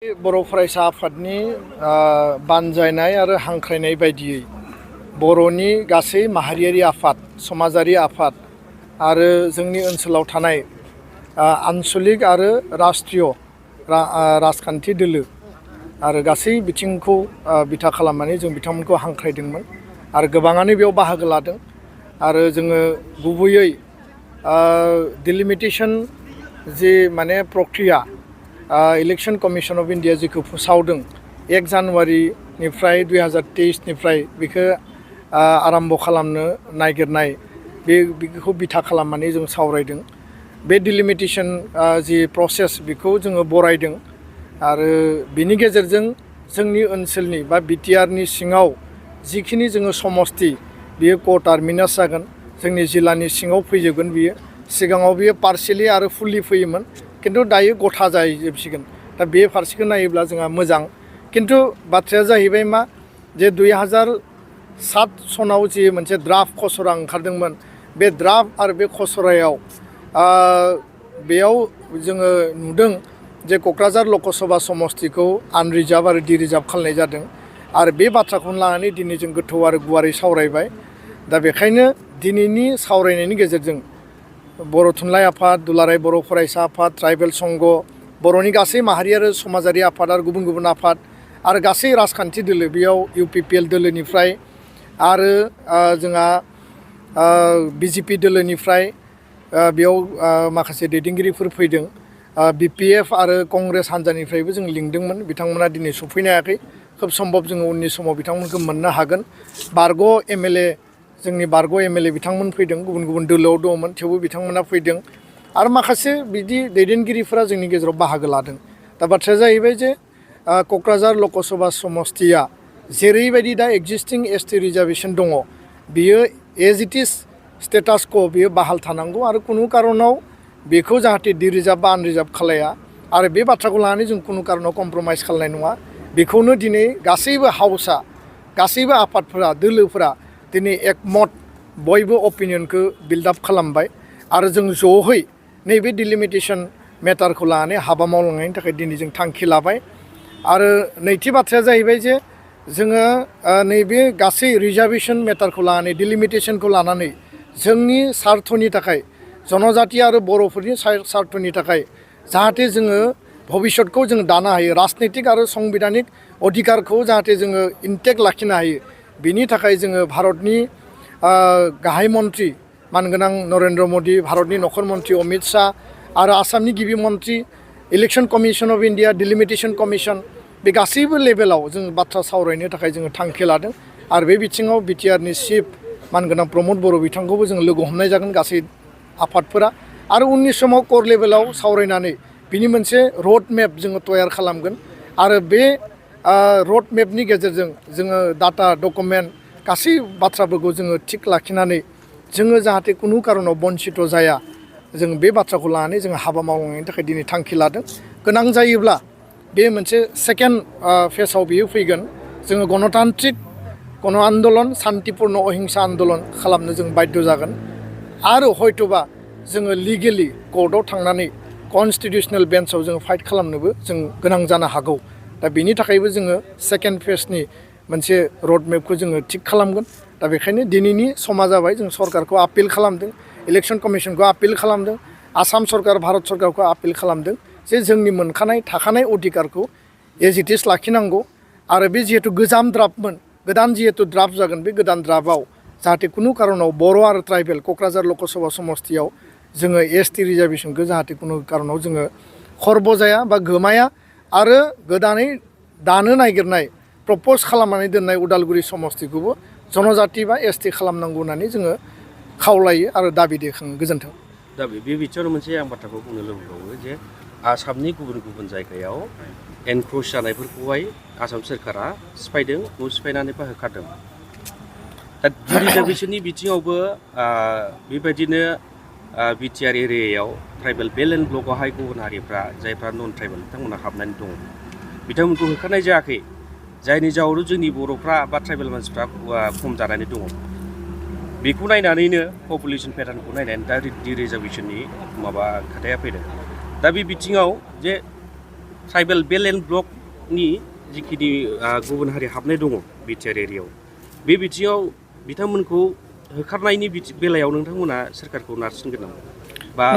बर' फरायसा आफादनि बानजायनाय आरो हांख्रायनाय बायदियै बर'नि गासै माहारियारि आफाद समाजारि आफाद आरो जोंनि ओनसोलाव थानाय आनसलिक आरो राष्ट्रीय राजखान्थि दोलो आरो गासै बिथिंखौ बिथा खालामनानै जों बिथांमोनखौ हांख्रायदोंमोन आरो गोबाङानो बेयाव बाहागो लादों आरो जोङो गुबैयै डिलिमिटेशन जि माने प्रक्रिया इलेक्शन कमिशन अफ इंडिया जिखौ फोसावदों 1 जानुवारिनिफ्राय 2023निफ्राय बेखौ आरम्भ खालामनो नागिरनाय बेखौ बिथा खालामनानै जों सावरायदों। बे डिलिमिटेशन जि प्रसेस बेखौ जोङो बरायदों आरो बिनि गेजेरजों जोंनि ओनसोलनि बा बिटिआरनि सिङाव जिखिनि जोङो समस्ति बियो क-टार्मिनास जागोन, जोंनि जिल्लानि सिङाव फैजोबगोन बियो। सिगाङाव बियो पार्शियेलि आरो फुल्लि फैयोमोन, किन्तु दायो गथा जाजोबसिगोन। दा बे फारसेखौ नायोब्ला जोंहा मोजां, किन्तु बाथ्राया जाहैबाय मा जे 2007 सनाव जि मोनसे ड्राफ्ट खसरा ओंखारदोंमोन, बे ड्राफ्ट आरो बे खसरायाव बेयाव जोङो नुदों जे क'क्राझार लकसभा समस्तिखौ आनरिजार्भ आरो डिरिजार्भ खालामनाय जादों आरो बे बाथ्राखौनो लानानै दिनै जों गोथौ आरो गुवारै सावरायबाय। दा बेखायनो दिनैनि सावरायनायनि गेजेरजों बर' थुनलाइ आफाद, दुलाराय बर' फरायसा आफाद, ट्राइबेल संघ, बर'नि गासै माहारि आरो समाजारि आफाद आरो गुबुन गुबुन आफाद आरो गासै राजखान्थि दोलो बेयाव इउपिपिएल दोलोनिफ्राय आरो जोंहा बिजेपि दोलोनिफ्राय बेयाव माखासे दैदेनगिरिफोर फैदों। बिपिएफ आरो कंग्रेस हान्जानिफ्रायबो जों लिंदोंमोन, बिथांमोना दिनै सफैनो हायाखै। खोब सम्भब जोङो उननि समाव बिथांमोनखौ मोननो हागोन। बारग' एमएलए जोंनि बारग' एमएलए बिथांमोन फैदों, गुबुन गुबुन दोलोआव दङमोन थेवबो बिथांमोना फैदों आरो माखासे बिदि दैदेनगिरिफोरा जोंनि गेजेराव बाहागो लादों। दा बाथ्राया जाहैबाय जे क'क्राझार लकसभा समस्तिया जेरैबायदि दा एक्जिस्टिं एसटि रिजार्भेसन दङ बियो एज इट इज स्टेटास क' बियो बाहाल थानांगौ आरो कुनु कारनाव बेखौ जाहाथे डिरिजार्भ बा आनरिजार्भ खालाया आरो बे बाथ्राखौ लानानै जों कुनु कारनाव कमप्रमाइस खालामनाय नङा। बेखौनो दिनै गासैबो हाउसआ, गासैबो आफादफोरा, दोलोफोरा दिनै एकमत बयबो अपिनियनखौ बिल्डआप खालामबाय आरो जों ज'है नैबे डिलिमिटेशन मेटारखौ लानानै हाबा मावलांनायनि थाखाय दिनै जों थांखि लाबाय। आरो नैथि बाथ्राया जाहैबाय जे जोङो नैबे गासै रिजार्भेसन मेटारखौ लानानै, डिलिमिटेशनखौ लानानै जोंनि सार्थनि थाखाय, जनजाति आरो बर'फोरनि सार्थनि थाखाय जाहाथे जोङो भबिष्यतखौ जों दानो हायो, राजनितिक आरो संबिधानिक अधिकारखौ जाहाथे जोङो इन्टेक्ट लाखिनो हायो, बिनि थाखाय जोङो भारतनि गाहाय मन्त्रि मानगोनां नरेन्द्र मदि, भारतनि नखर मन्त्रि अमित शाह आरो आसामनि गिबि मन्त्रि, election commission of India, delimitation commission, बे गासैबो लेभेलाव जों बाथ्रा सावरायनो थाखाय जोङो थांखि लादों आरो बे बिथिङाव बिटिआरनि चिफ मानगोनां प्रमद बर' बिथांखौबो जों लोगो हमनाय जागोन गासै आफादफोरा आरो उननि समाव कर लेभेलाव सावरायनानै बिनि मोनसे रड मेप जोङो तयार खालामगोन आरो बे रड मेपनि गेजेरजों जोङो डाटा डकुमेन्ट गासै बाथ्राफोरखौ जोङो थिग लाखिनानै जोङो जाहाथे कुनु कारनाव बन्सित जाया, जों बे बाथ्राखौ लानानै जोङो हाबा मावलांनायनि थाखाय दिनै थांखि लादों। गोनां जायोब्ला बे मोनसे सेकेन्ड फेजआव बियो फैगोन। जोङो गणतान्त्रिक गण आन्दलन, शान्तिपुर्ण अहिंसा आन्दलन खालामनो जों बाध्य जागोन आरो हयथ'बा जोङो लिगेलि कर्टआव थांनानै कनस्टिटिउसनेल बेन्चआव जोङो फाइट खालामनोबो जों गोनां जानो हागौ। दा बेनि थाखायबो जोङो सेकेन्ड फेजनि मोनसे रड मेपखौ जोङो थिग खालामगोन। दा बेखायनो दिनैनि समा जाबाय, जों सरकारखौ आपिल खालामदों, इलेक्शन कमिशनखौ आपिल खालामदों, आसाम सरकार, भारत सरकारखौ आपिल खालामदों जे जोंनि मोनखानाय थाखानाय अधिकारखौ एज इट इज लाखिनांगौ आरो बे जिहेतु गोजाम ड्राफ्टमोन, गोदान जिहेतु ड्राफ्ट जागोन, बे गोदान ड्राफ्टआव जाहाथे कुनु कारनाव बर' आरो ट्राइबेल क'क्राझार लकसभा समस्तियाव जोङो एसटि रिजार्भेसनखौ जाहाथे कुनु कारनाव जोङो खर्ब जाया बा गोमाया आरो गोदानै दानो नागिरनाय प्रप'ज खालामनानै दोननाय उदालगुरि समस्तिखौबो जनजाति बा एसटि खालामनांगौ होननानै जोङो खावलायो आरो दाबि दैखाङो। गोजोन्थों। दा बे बिथिङावनो मोनसे आं बाथ्राखौ बुंनो लुबैबावो जे आसामनि गुबुन गुबुन जायगायाव एनक्र'च जानायफोरखौहाय आसाम सोरखारा सिफायदों, न' सिफायनानै बा होखारदों। दा रिजार्भेसननि बिथिङावबो बेबायदिनो बिटिआर एरियायाव ट्राइबेल बेल्ट एन्ड ब्लकआवहाय गुबुन हारिफ्रा जायफ्रा नन ट्राइबेल बिथांमोनहा हाबनानै दङ, बिथांमोनखौ होखारनाय जायाखै, जायनि जाउनाव जोंनि बर'फ्रा बा ट्राइबेल मानसिफ्रा खम जानानै दङ। बेखौ नायनानैनो पपुलेसन पेटार्नखौ नायनानै दा रिजार्भेसननि माबा खोथाया फैदों। दा बे बिथिङाव जे ट्राइबेल बेल्ट एन्ड ब्लकनि जिखिनि गुबुन हारि हाबनाय दङ बिटिआर एरियायाव बे बिथिङाव बिथांमोनखौ होखारनायनि बेलायाव नोंथांमोना सोरखारखौ नारसिनगोन नामा बा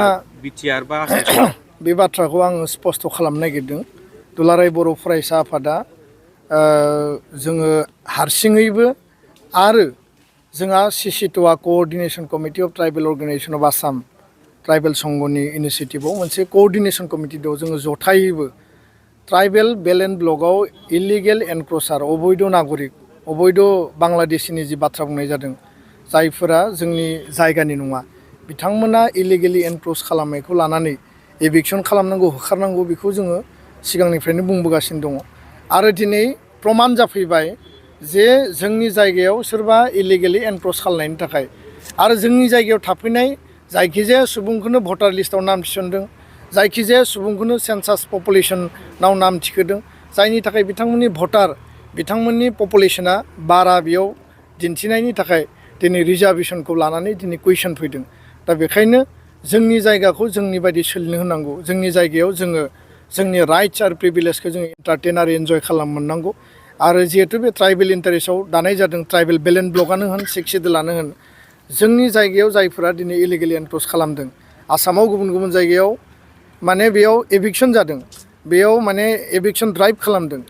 बिटिआर बा आसाम बे बाथ्राखौ आङो स्पष्ट खालामनो नागिरदों दुलाराय बर' फरायसा आफादा जोङो हारसिङैबो आरो जोंहा सिसिट'आ coordination committee of tribal organisation of Assam tribal संघनि इनिसियेटिभआव मोनसे क'अर्डिनेसन कमिटि दं जोङो जथायैबो ट्राइबेल बेल्ट एन्ड ब्लकआव इलिगेल एनक्रचार अबैध नागरिक अबैध बांलादेशिनि जि बाथ्रा बुंनाय जादों जायफोरा जोंनि जायगानि नङा बिथांमोना इलिगेलि एनक्रच खालामनायखौ लानानै एभिक्सन खालामनांगौ होखारनांगौ बेखौ जोङो सिगांनिफ्रायनो बुंबोगासिनो दङ आरो दिनै प्रमान जाफैबाय जे जोंनि जायगायाव सोरबा इलिगेलि एनक्रच खालामनायनि थाखाय आरो जोंनि जायगायाव थाफैनाय जायखिजाया सुबुंखौनो भटार लिस्टआव नाम थिसनदों जायखिजाया सुबुंखौनो सेन्सास पपुलेसनाव नाम थिखोदों जायनि थाखाय बिथांमोननि भटार बिथांमोननि पपुलेसना बारा बेयाव दिन्थिनायनि थाखाय दिनै रिजार्भेसनखौ लानानै दिनै कुइसन फैदों दा बेखायनो जोंनि जायगाखौ जोंनि बायदि सोलिनो होनांगौ जोंनि जायगायाव जोङो जोंनि राइट्स आरो प्रिभिलेजखौ जोङो एन्टारटेन आरो एन्जय खालाम मोननांगौ आरो जिहेतु बे ट्राइबेल इन्टारेस्टआव दानाय जादों ट्राइबेल बेल्ट एन्ड ब्लकआनो होन सिक्स सेडुलानो होन जोंनि जायगायाव जायफोरा दिनै इलिगेलि एनक्रच खालामदों आसामाव गुबुन गुबुन जायगायाव माने बेयाव एभिक्सन जादों बेयाव माने एभिक्सन ड्राइभ खालामदों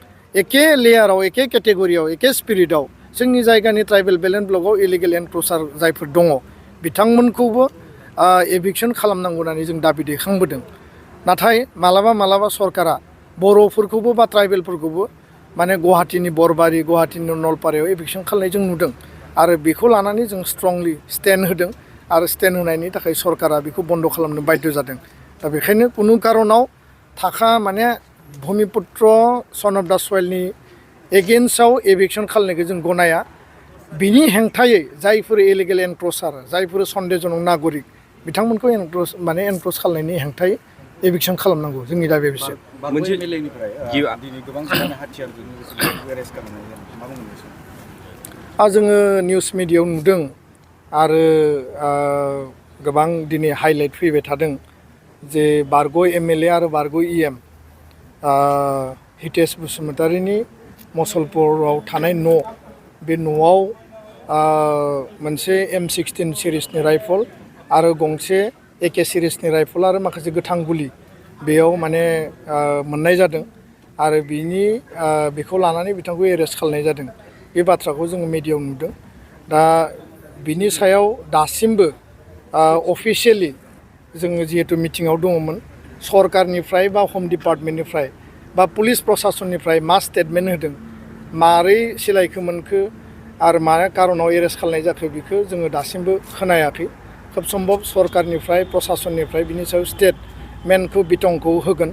एखे लेयाराव एखे केटेगरियाव एखे स्पिरिटआव जोंनि जायगानि ट्राइबेल बेल्ट एन्ड ब्लकआव इलिगेल एनक्रचार जायफोर दङ बिथांमोनखौबो एभिक्सन खालामनांगौ होननानै जों दाबि दैखांबोदों नाथाय मालाबा सरकारा बर'फोरखौबो बा ट्राइबेलफोरखौबो माने गुवाहाटीनि बरबारि गुवाहाटीनि नलपारायाव एभिक्सन खालामनाय जों नुदों आरो बेखौ लानानै जों स्ट्रंलि स्टेन्ड होदों आरो स्टेन्ड होनायनि थाखाय सरकारा बेखौ बन्द खालामनो बाध्य जादों दा बेखायनो कुनु कारनाव माने भुमिपुत्र सन अफ दा सयलनि एगेन्स्टआव एभिक्सन खालामनायखौ जों गनाया बिनि हेंथायै जायफोर इलिगेल एनक्रचार जायफोर सन्देहजनक नागरिक बिथांमोनखौ एनक्रच खालामनायनि हेंथायै एभिक्सन खालामनांगौ जोंनि दाबिया बिसो मोनसे दिनै गोबां हाथियारजों एरेस्ट खालामनाय मा बुंनो जोङो निउस मिडियायाव नुदों आरो गोबां दिनै हाइलाइट फैबाय थादों जे बारग' एमएलए आरो बारग' इएम हितेश बसुमतारीनि मसलपुराव थानाय न' बे न'आव मोनसे M16 सिरिसनि राइफल आरो गंसे AK सिरिसनि राइफल आरो माखासे गोथां गुलि बेयाव माने मोननाय जादों आरो बेखौ लानानै बिथांखौ एरेस्ट खालामनाय जादों बे बाथ्राखौ जोङो मिडियायाव नुदों दा बिनि सायाव दासिमबो अफिसियेलि जोङो जिहेतु मिटिङाव दङमोन सरकारनिफ्राय बा हम डिपार्टमेन्टनिफ्राय बा पुलिस प्रशासननिफ्राय मा स्टेटमेन्ट होदों मारै सिलायखो मोनखो आरो मा कारनाव एरेस्ट खालामनाय जाखो बेखौ जोङो दासिमबो खोनायाखै खोब सम्भब सरकारनिफ्राय प्रशासननिफ्राय बिनि सायाव स्टेटमेन्टखौ बिथंखौ होगोन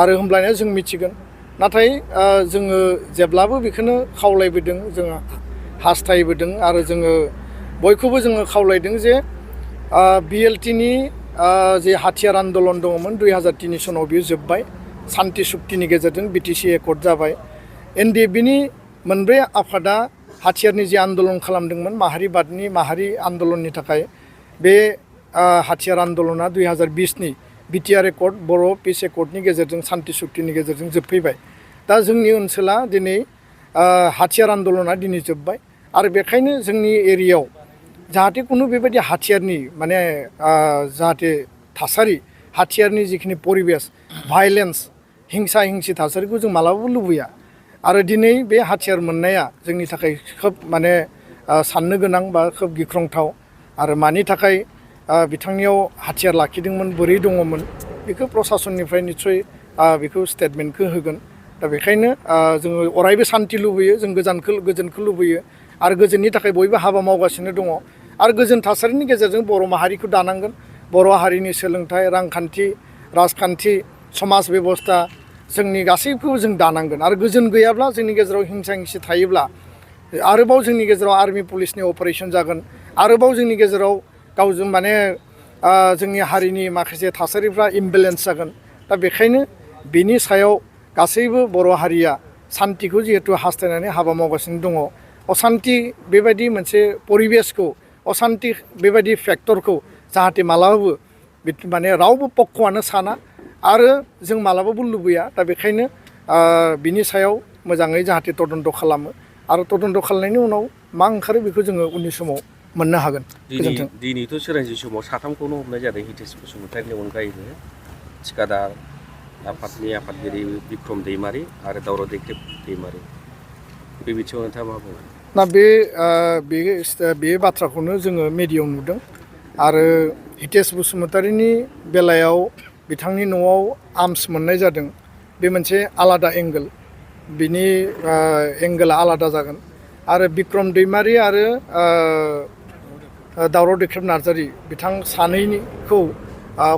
आरो होमब्लाना जों मिथिगोन नाथाय जोङो जेब्लाबो बेखौनो खावलायबोदों जोङो हास्थायबोदों आरो जोङो बयखौबो जोङो खावलायदों जे BLTनि जे हाथियार आन्दलन दङमोन 2003 सनाव बियो जोब्बाय सान्ति सुक्तिनि गेजेरजों BTC एकर्ड जाबाय NDFBनि मोनब्रै आफादा हाथियारनि जे आन्दलन खालामदोंमोन माहारिबादनि माहारि आन्दलननि थाखाय बे हाथियार आन्दलना 2020नि BTR एकर्ड बर' पिस एकर्डनि गेजेरजों सान्ति सुक्तिनि गेजेरजों जोबफैबाय दा जोंनि ओनसोला दिनै हाथियार आन्दलना दिनै जोब्बाय आरो बेखायनो जोंनि एरियायाव जाहाथे कुनु बेबायदि हाथियारनि माने जाहाथे थासारि हाथियारनि जिखिनि परिबेस भायलेन्स हिंसा हिंसि थासारिखौ जों मालाबाबो लुबैया आरो दिनै बे हाथियार मोननाया जोंनि थाखाय खोब माने साननो गोनां बा खोब गिख्रंथाव आरो मानि थाखाय बिथांनियाव हाथियार लाखिदोंमोन बोरै दङमोन बेखौ प्रशासननिफ्राय निस्सय बेखौ स्टेटमेन्टखौ होगोन दा बेखायनो जोङो अरायबो सान्ति लुबैयो जों गोजोनखौ लुबैयो आरो गोजोननि थाखाय बयबो हाबा मावगासिनो दङ आरो गोजोन थासारिनि गेजेरजों बर' माहारिखौ दानांगोन बर' हारिनि सोलोंथाइ रांखान्थि राजखान्थि समाज बेबस्था जोंनि गासैखौबो जों दानांगोन आरो गोजोन गैयाब्ला जोंनि गेजेराव हिंसा हिंसि थायोब्ला आरोबाव जोंनि गेजेराव आर्मि पुलिसनि अपारेसन जागोन आरोबाव जोंनि गेजेराव गावजों माने जोंनि हारिनि माखासे थासारिफ्रा इमबेलेन्स जागोन दा बेखायनो बिनि सायाव गासैबो बर' हारिया सान्तिखौ जिहेतु हास्थायनानै हाबा मावगासिनो दङ असान्ति बेबायदि मोनसे परिबेसखौ असान्ति बेबायदि फेक्टरखौ जाहाथे मालाबाबो माने रावबो पक्षआनो साना आरो जों मालाबाबो लुबैया दा बेखायनो बिनि सायाव मोजाङै जाहाथे तदन्त खालामो आरो तदन्त खालामनायनि उनाव मा ओंखारो बेखौ जोङो उननि समाव मोननो हागोन। गोजोन्थों। दिनैथ' सोरांसि समाव साथामखौनो हमनाय जादों हितेश बसुमतारिनि अनगायैबो थिखादार आफादनि आफादगिरि बिक्रम दैमारि आरो दावराव दैख्रेब दैमारि बे बिथिङाव नोंथाङा मा बुङो? ना बे बाथ्राखौनो जोङो मिडियायाव नुदों आरो हितेश बसुमतारिनि बेलायाव बिथांनि न'आव आर्म्स मोननाय जादों बे मोनसे आलादा एंगोल बिनि एंगोला आलादा जागोन आरो बिक्रम दैमारि आरो दावराव दैख्रेब नार्जारि बिथां सानैनिखौ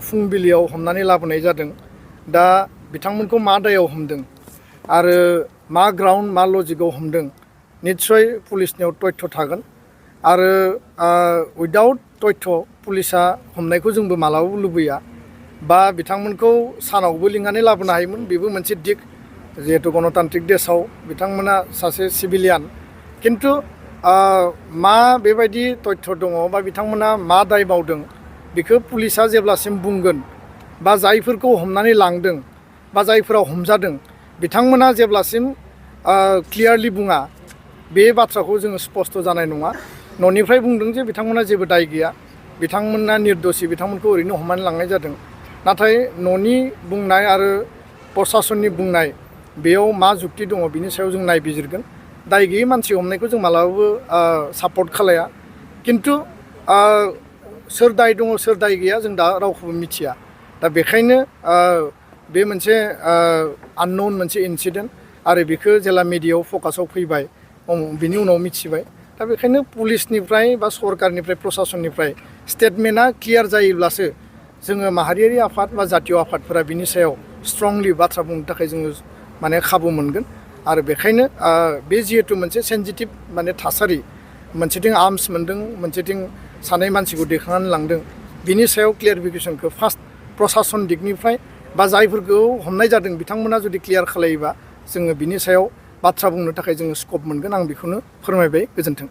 फुंबिलियाव हमनानै लाबोनाय जादों। दा बिथांमोनखौ मा दायाव हमदों आरो मा ग्राउन्ड मा लजिकआव हमदों निस्सय पुलिसनियाव तथ्य थागोन आरो उइदाउट तथ्य पुलिसा हमनायखौ जोंबो मालाबाबो लुबैया बा बिथांमोनखौ सानावबो लिंनानै लाबोनो हायोमोन बेबो मोनसे दिग जिहेतु गणतान्त्रिक देशआव बिथांमोना सासे सिभिलियान किन्तु मा बेबायदि तथ्य दङ बा बिथांमोना मा दाय मावदों बेखौ पुलिसा जेब्लासिम बुंगोन बा जायफोरखौ हमनानै लांदों बा जायफोरा हमजादों बिथांमोना जेब्लासिम क्लियारलि बुङा बे बाथ्राखौ जोङो स्पष्ट जानाय नङा। न'निफ्राय बुंदों जे बिथांमोना जेबो दाय गैया बिथांमोना निर्दोषि बिथांमोनखौ ओरैनो हमनानै लांनाय जादों नाथाय न'नि बुंनाय आरो प्रसासननि बुंनाय बेयाव मा जुक्ति दङ बिनि सायाव जों नायबिजिरगोन। दाय गैयै मानसि हमनायखौ जों मालाबाबो सापर्ट खालाया किन्तु सोर दाय दङ सोर दाय गैया जों दा रावखौबो मिथिया। दा बेखायनो बे मोनसे आननोन मोनसे इन्सिडेन्ट आरो बेखौ जेला मिडियायाव फकासाव फैबाय बिनि उनाव मिथिबाय दा बेखायनो पुलिसनिफ्राय बा सरकारनिफ्राय प्रसासननिफ्राय स्टेटमेन्टआ क्लियार जायोब्लासो जोङो माहारियारि आफाद बा जातीय आफादफोरा बिनि सायाव स्ट्रंलि बाथ्रा बुंनो थाखाय जोङो माने खाबु मोनगोन आरो बेखायनो बे जिहेतु मोनसे सेन्सिटिभ माने थासारि मोनसेथिं आर्म्स मोनदों मोनसेथिं सानै मानसिखौ दैखांनानै लांदों बिनि सायाव क्लियारिफिकेसनखौ फार्स्ट प्रसासन दिगनिफ्राय बा जायफोरखौ हमनाय जादों बिथांमोना जुदि क्लियार खालायोबा जोङो बिनि सायाव बाथ्रा बुंनो थाखाय जोङो स्कप मोनगोन आं बेखौनो फोरमायबाय। गोजोन्थों।